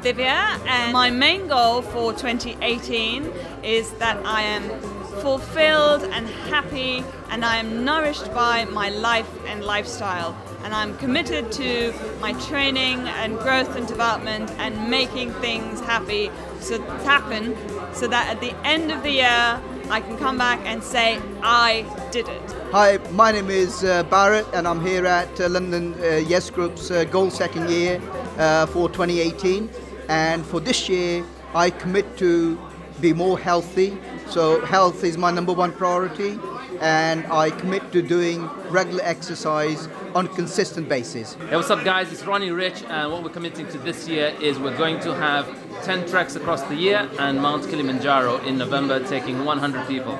Divya, and my main goal for 2018 is that I am fulfilled and happy, and I am nourished by my life and lifestyle. And I'm committed to my training and growth and development and making things happen so that at the end of the year I can come back and say I did it. Hi, my name is Barrett, and I'm here at London Yes Group's goal second year for 2018. And for this year, I commit to be more healthy. So health is my number one priority, and I commit to doing regular exercise on a consistent basis. Hey, what's up guys, it's Ronnie Rich, and what we're committing to this year is we're going to have 10 treks across the year and Mount Kilimanjaro in November, taking 100 people.